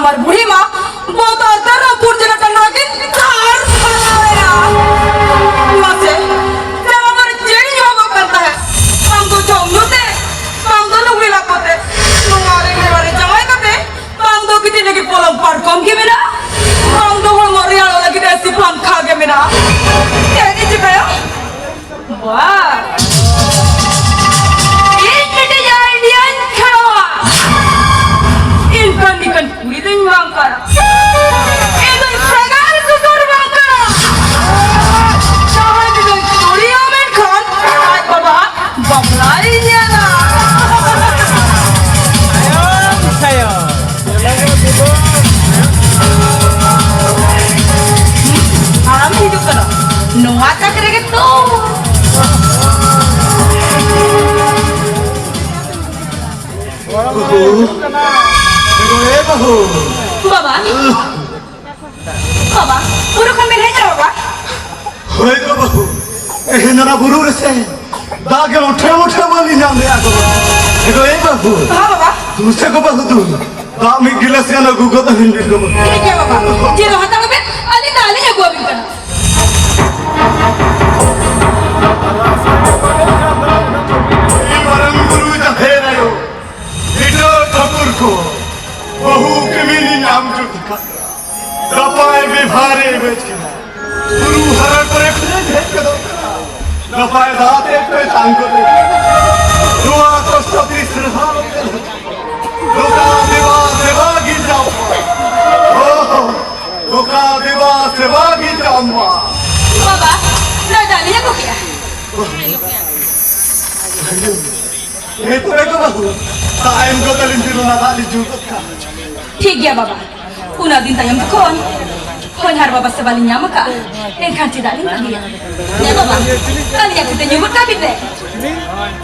আমার বুড়ি মা বোতল তারাপুর জেলা টাঙ্গাকে कार बनाया मासे जब हमारे चेंज होगा करता है हम तो चौंधोते हम तो लोग मिला पाते हमारे जमाई करते हम तो कितने की पोलम पर कम की बिना हम तो हमारे यारों लगी ऐसी प्लान खा के बिना क्या कीजिए भैया वाह Ikan puri dan bangkara. Itu segar susur bangkara. Jangan dengan story Amir Khan. Ay baba, bangladesh na. Sayang. Aram hidup karo. Noah cakre ke to. Baba Baba Buru kan main aja बाबा होय गो बाबू ए नरा बुरु रसे दागे उठे उठे बोली जान दे आको एगो ए बाबू हां बाबा तुसे को बाबू तू दामी गिलास या लगू को तो हिंदी को ठीक है बाबा जे रहता होबे अली नाली है गोबी का ई परम गुरु जा फेर आयो वीडियो ठाकुर को बहु कमीनी नाम जो दिखा दपाए बिभारे बेच के गुरु हरण पर एक भेज के दो दपाए दाते पे टांग को दे दुआ तो सती श्रद्धा लोका देवा सेवा की जाओ हो लोका देवा सेवा की जाओ बाबा ना डालिए को क्या ये तो एक बाबू टाइम को तलिन दिलो ना डाली जूत का ठीक है बाबा una din tayang kon kon har baba sebalinya maka kan tidak lagi ya ya baba kali yang kita nyebut kabit deh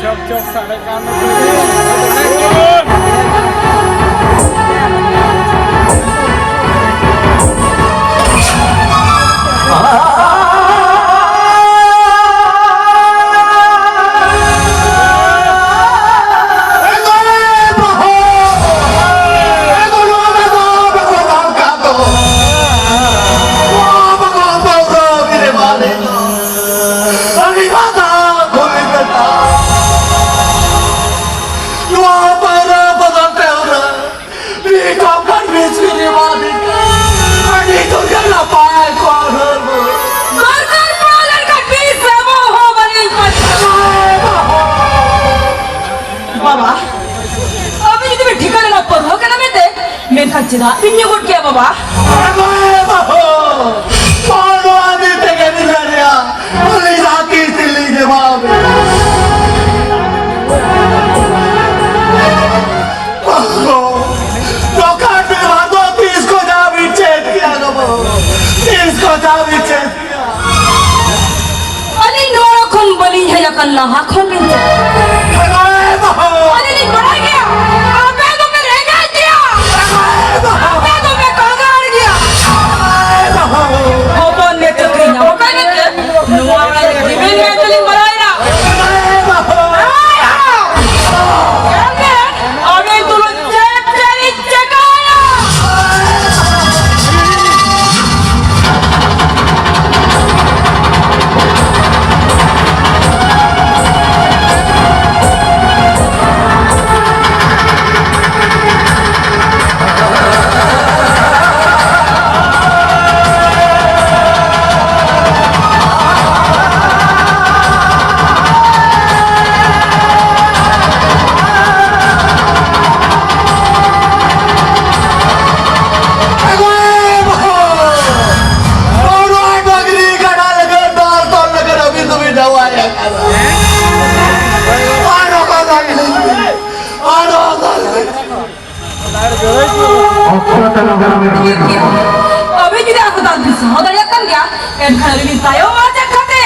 cok sarekan Tidak, ini buat क्या बाबा? कौन आदमी तेरे निराया? पुलिस आती सिली जवाब। तो काटे वादों तीस को जावी चेत किया गबो, तीस को जावी चेत किया। अली नोरा कौन बली है या कल्ला हाँ कौन बिंदु? अली नहीं बड़ा गया, आपे तो मैं रह गया क्या? आपे तो मैं कहाँ आ गया? ओपन ने तो कहीं ना ओपन ने तो नोरा ने रिबेन में तो लिंग बड़ा है ना? अबे तू लोग चेप चेरी चकाया। अबे kita aku tak bisa, ada yang kan dia, kan hari ini tayo macam kate,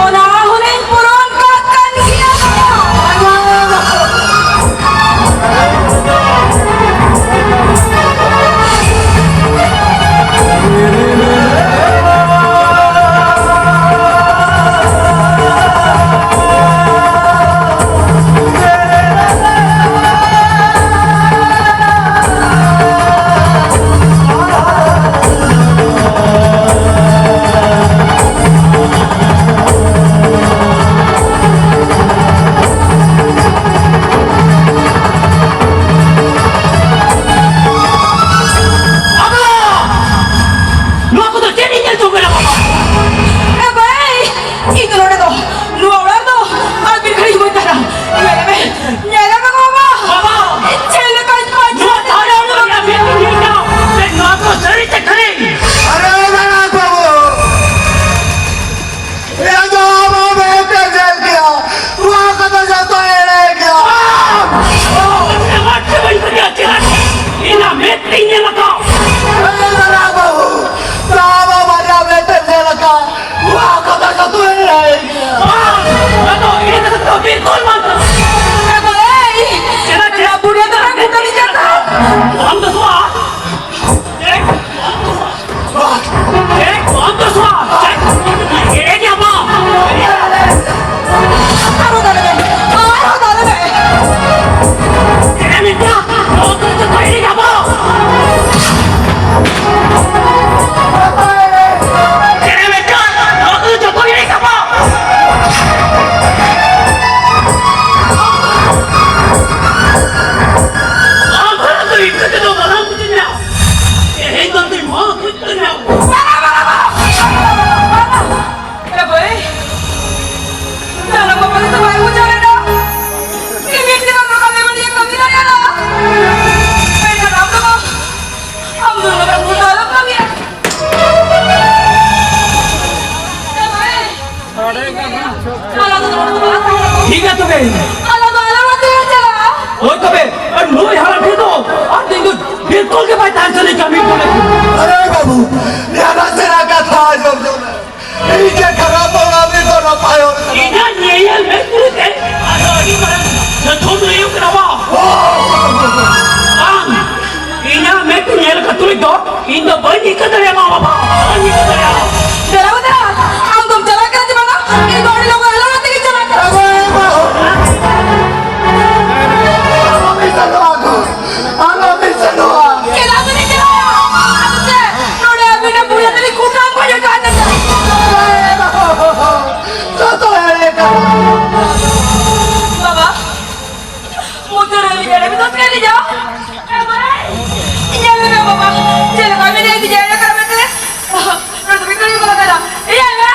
orang hulen puron kan dia. ठीक है तबे ওই তবে নই হারা খেতো আর কিন্তু বিলকুল के भाई तार चले कमी बोले अरे बाबू यारा तेरा का था जो इनके खराब होगा भी तो ना पायो इना नेयल में तुझे आदोरी पर जो तुम नहीं उतरवा आम इना में तू नेल का तुई दो इन दो बनी कदर है मामा बनी कदर है चला बता हम तुम चला कर जमाना ये गाड़ी लोग हेलो मत की चला कर चला बने चला अब से नोड़े अभी ने पूरा तेरी कुटाम को जो काटना बाबा मुझे रेली गेड़े भी तो ले जाओ ये ले बाबा चल कभी नहीं दिया ना कर बैठे ना तो भी कोई बोला करा ये ले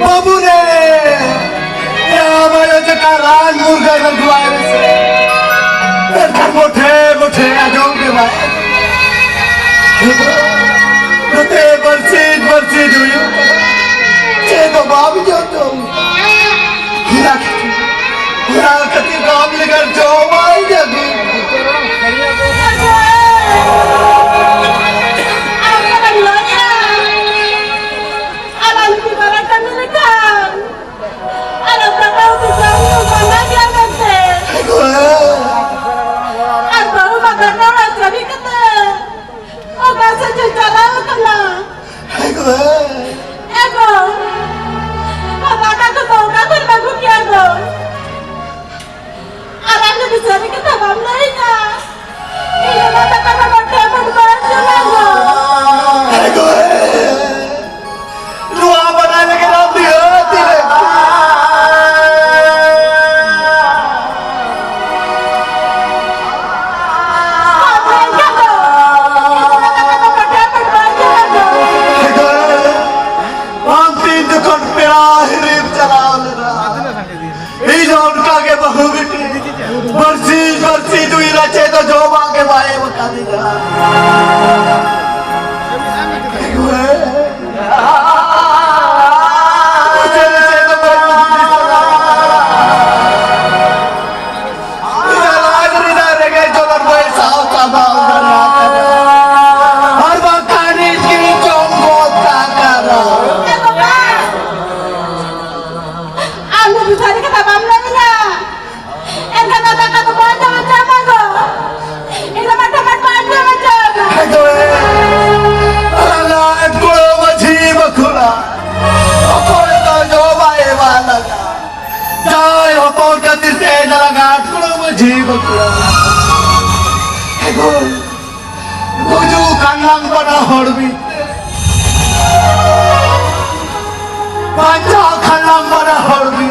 बाबू ने रान मुर्गा लगवाए मोठे मोठे आजों के बाद बरसी जुयू चे तो बाप जो तो हुरा कति काम लेकर जो माई जगी खन पेरा हिरीब चलाओ लेना ई जोन का के बहु बेटी बरसी दुई रचे तो जो मांगे बाए बता देगा kanang pada horbi panca kanang pada horbi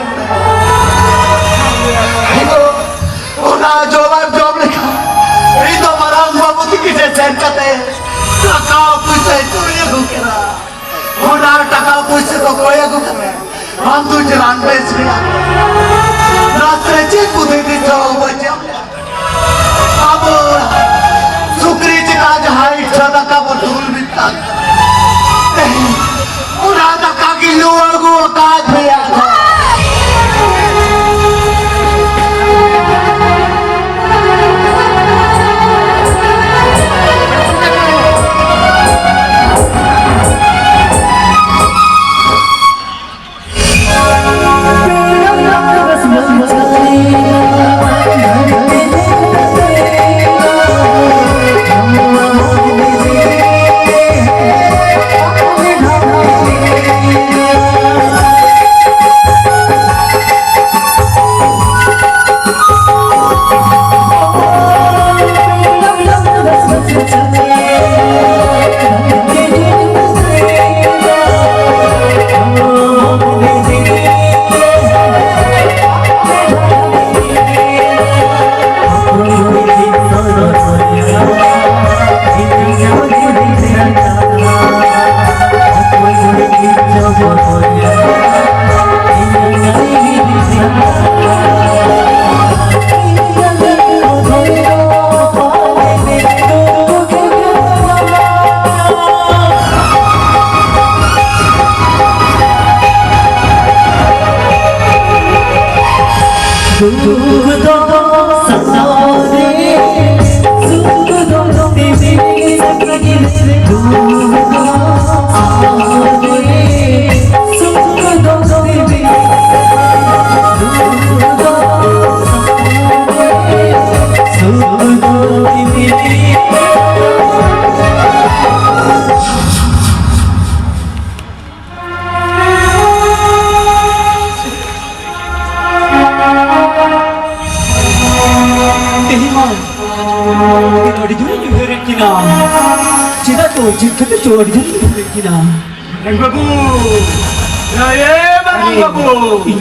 itu una job lekha itu marang babu tikite sen kate taka puise tu ye gukera una taka puise to koye gukera ham tu jalan bes gaya ratre che kudai di jo bacha abo सुक्रीची आज height छदा का बदूल बिता उड़ा का की लोड़ को काज भैया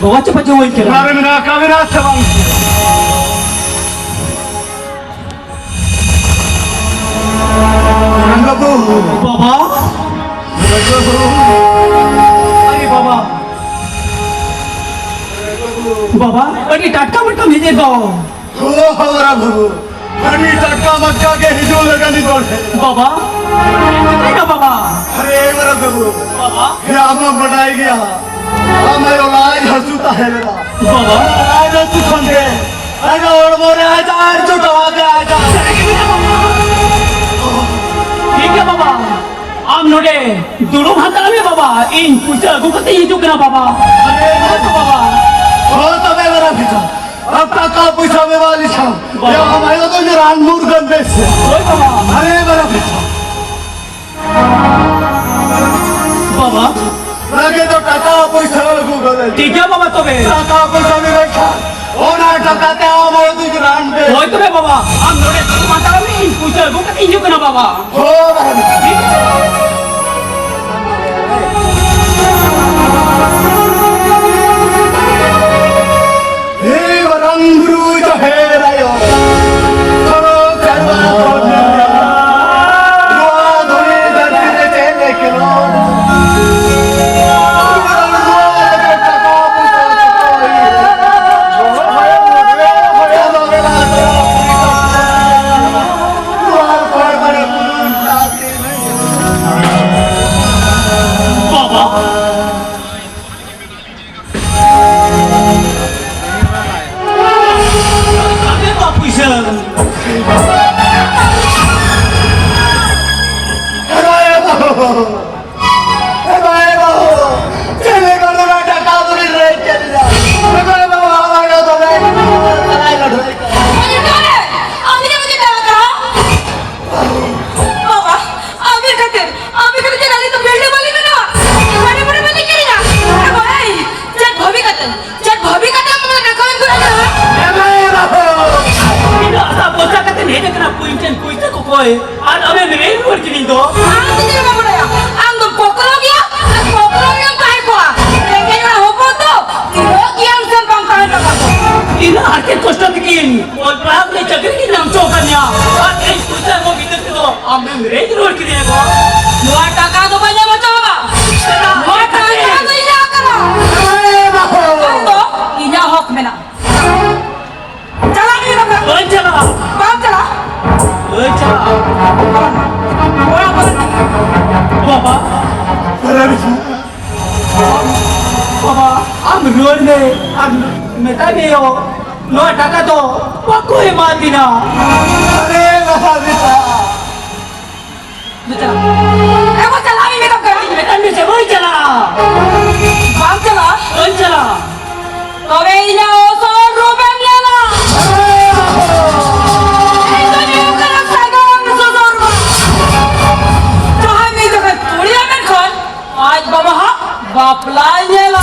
bawa cepat jauhin kira. Kamera sabang. Babu. Baba. अरे बाबा बाबा अरे टाटका मटका भेजे दो हो बाबू अरे टाटका मटका के हिजो लगानी दो बाबा ना बाबा अरे मेरा बाबू बाबा ये आपने बढ़ाई गया हमें औलाद हंसता है मेरा बाबा आज तू समझे अरे और मोरे हजार जो दवा के आजा ठीक है बाबा आम नोडे दुड़ो हाथला में बाबा इन पूछा गुकते ही जुकना बाबा अरे तो बाबा हो तो मेरा पिता अब तक का पैसा में वाली छा या हमारे तो निरान मुर्गन बेच ओए बाबा अरे मेरा पिता बाबा लगे तो टाका पैसा गूगल ठीक है बाबा तो बे टाका पैसा में बैठा ओ ना टाका ते हमारे तो निरान बे ओए तो बे बाबा आम नोडे दुड़ो हाथला में इन पूछा गुकते ही जुकना बाबा हो ठीक है रंगरू जो है रायो करो करवा दुआ धोनी दर्द चले kilo niya. At ay pusa mo bitin ko. Ang rate roll kini ko. Dua taka to banyak macam apa? Dua taka to inya karo. Ando inya hok mena. Chala ni na. Oy chala. Bang chala. Oy chala. Orang apa? Baba. Baba, ang roll ne. Ang meta niyo. No taka to. Wako e mati na. अरे Mahavira Lu chala. Aku chala ni meta kara. Meta ni se oy chala. Bang chala. Oy chala. Tobe inya oso ruben lena. Itu ni kara sagar sosor. Jahai me jaga tuliya men khon. Aaj baba ha bapla lena.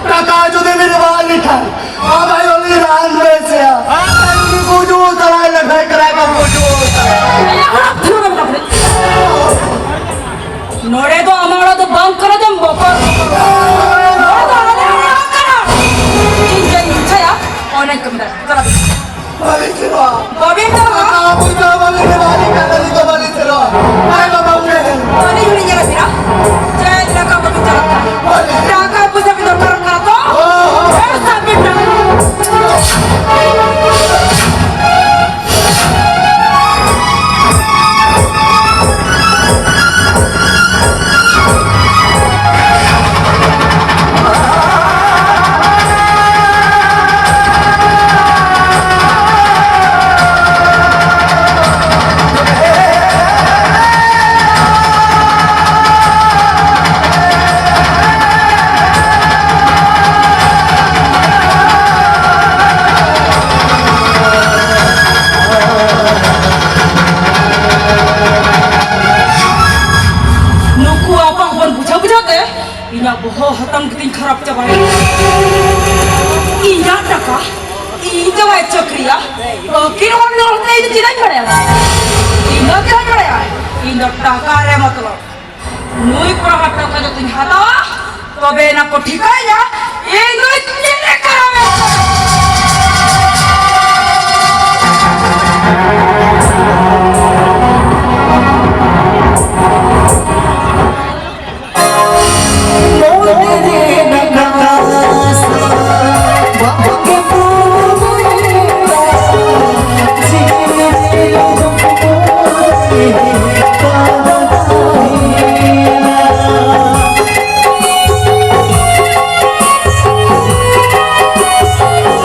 টাকা যদি মেরে বাল লিখা আমার ওই run রয়েছে আমি বুঝু তাই লেখাই করাই বা বুঝু Nore to amara to bang kara jam bokor. Nore to amara bang kara. Inja inja ya. Onek kemda. Kara. বালি ছিল Babi kara. টাকা বুঝা বালি বালি কাটা দিতে বালি ছিল আই বাবা উঠে Tani yuri jaga sira. Jai jira ka babi jara. Taka pusa pidor kara kara to. Sampai dah. Nuku apa pun buja-buja deh. Inya boho hatam kiting kharap cabai. Inya taka. Inya wai cakriya. Kira orang orang ni itu tidak ada. Inya tidak ada. Inya taka re matlab. Nui pura hata kajo tuh hata. Tobe nak ko ठिकाया. Inya tidak karawe. O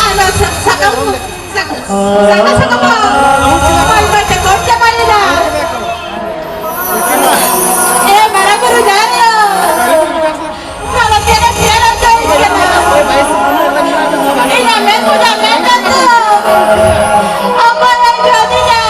Ano, saka mo. Saka mo. May tekor ka ba nila? Eh, marang baru jaya. Kalau tiada jauh sana. Ini men sudah mendat tu. Apa yang jadinya?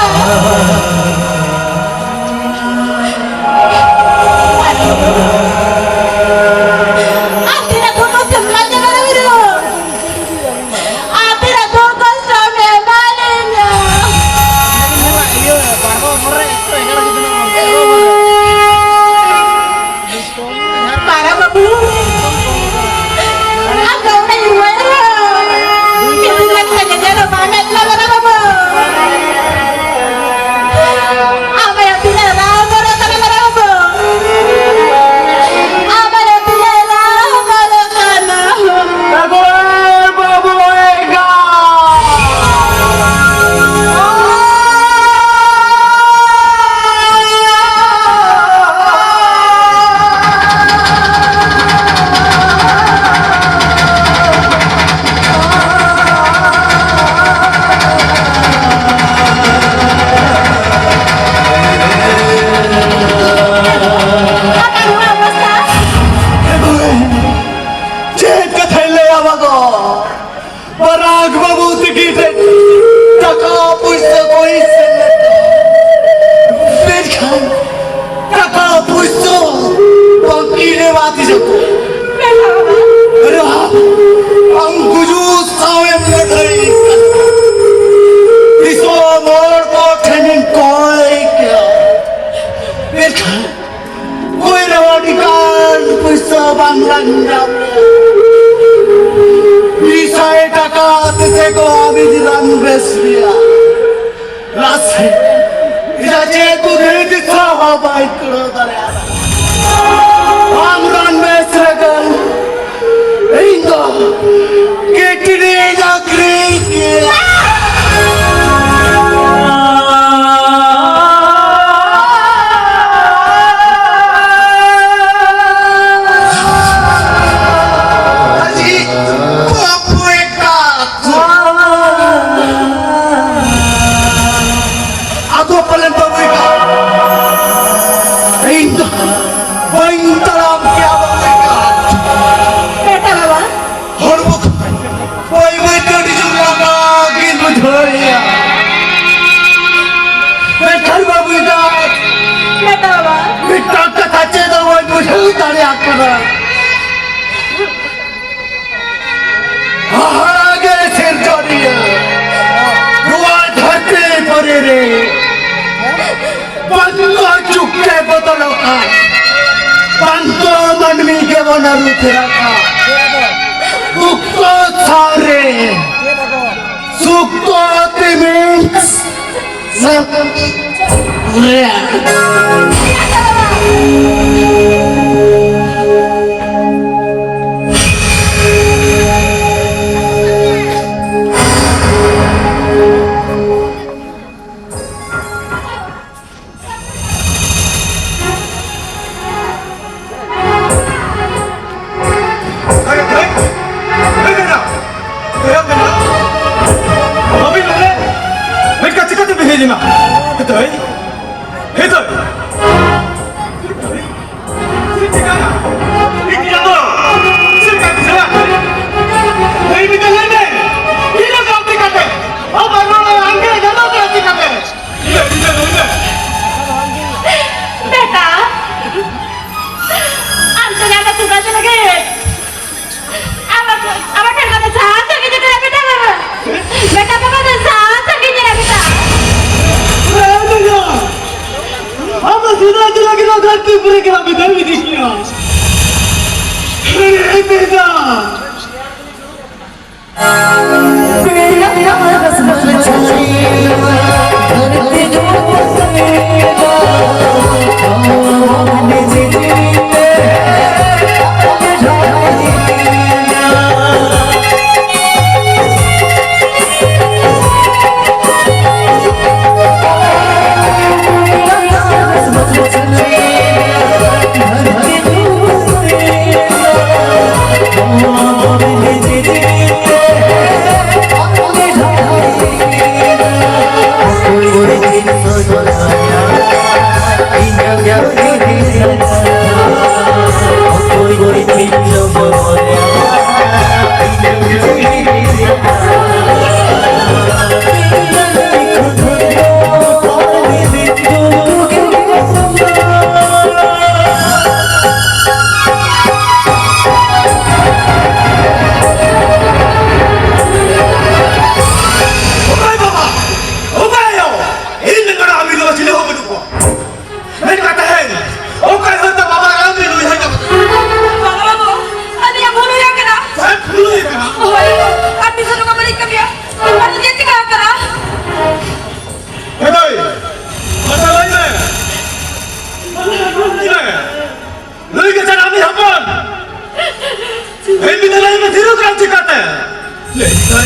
레이카이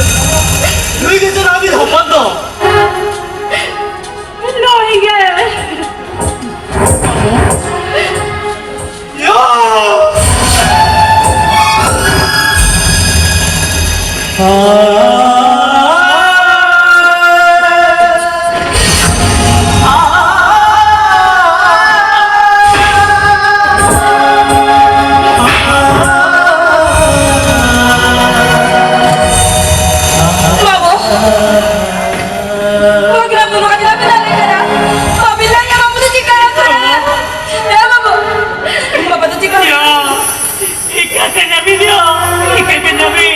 너희들 저 나비 한 번 더. 너에게 Babu, program dulu kan tidak benar ya? Bilangnya kamu tuh cikaran sana. Ya babu, bapak tuh cikaran. Ya, ikat nabi dia, ikat nabi.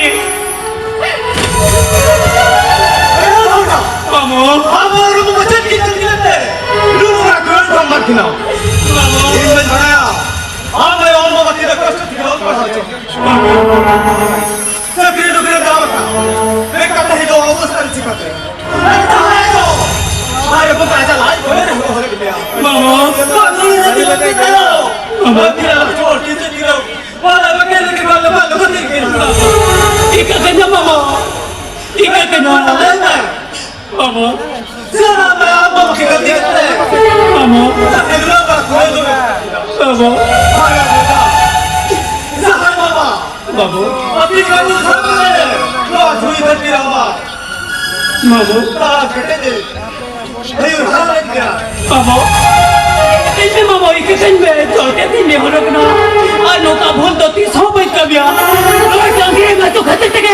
Kamu, lu mau macet kita ni? Lu nak kau sama kita? Ini mana ya? Apa yang orang bawa kita kau kita kau pasal tu? Tapi lu kena tahu tak? Mereka tak hidup awak sekali cepat. Ayo pun aja lah, boleh dah boleh dia. Mama, kau ni lagi lagi kau. Mama tidak cuci kita tidak. Wala bagai lagi wala wala kau ni kita. Ikat kena mama, ikat kena. Mama, jangan mama kita tidak. Mama, tak ada apa kau tu. Mama, ayah kita. Jangan mama. Mama, अभी कल सामने class हुई थी तेरा माँ मामू तारा कटे दे नहीं उठा लग गया मामू इसमें मामू इकट्ठे में चौथे दिन नहीं हो रखना आनो का भूल तो 300 पैसे का बिया और जल्दी में तो खत्म तके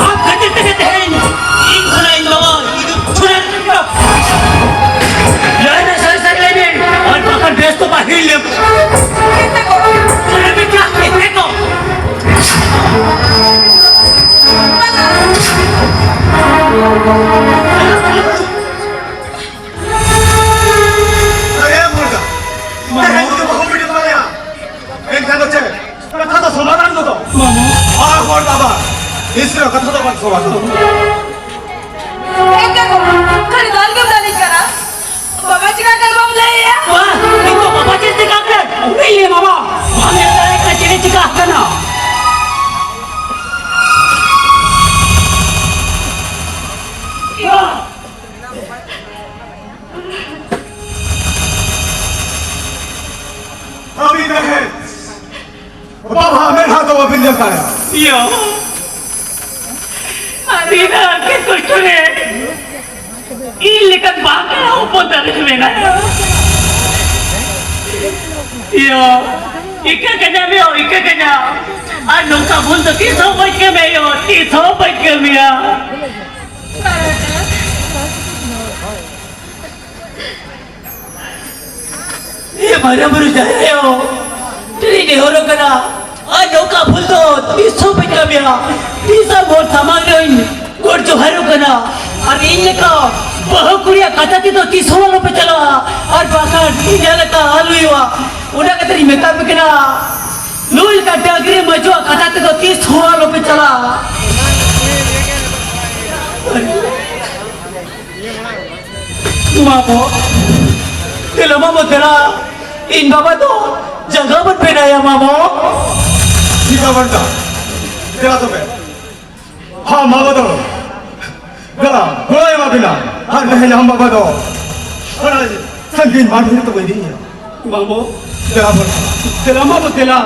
आप खत्म तके हैं इन खना इन मामा छुरा यार ना सर सर लेने और पकड़ बेच तो बाहर ले अरे बेटा इतने को अरे मुर्गा मैं तो बहुत बड़ी बात है एक खाना चाहिए कथा तो समाधान दो मामू आह और बाबा इसलिए कथा तो बात समाधान एक क्या करूँ? खरीदार कब डाली करा? बाबा जी का कल बम ले या? वाह इनको बाबा जी से काम कर नहीं है मामा हमें सारे कचरे चिका करना अभी देखे बाबा मेरे हाथों में बिल जाता है यो अभी ना के कुछ नहीं इलेक्ट्रिक बांग ना ऊपर तक लेना यो इक्का कन्या में हो इक्का कन्या आज लोग का भूल तो 300 बच के में हो 300 बच के में ये मारा मरु जाए हो तेरी नहीं हो रहा ना आज लोग का भूल तो 300 बच के में 300 बहुत सामान नहीं कोड जो हरो कना और इनने का बहुत कुड़िया कथा थी तो 300 वालों पे चला और बाकी इन्हें लगा आलू हुआ उन्हें कहते हैं मेकअप में किना लूल का टागरी मजवा कथा थी तो 300 वालों पे चला मामो तेरा मामो तेरा इन बाबा तो जगह पर पहना है मामो ठीक है बंटा तेरा तो मैं हाँ मामा तो गला गोला माँ बिना हाँ नहीं हम बाबा तो संगीन मार तो कोई नहीं है मामो तेरा बंटा तेरा मामो तेरा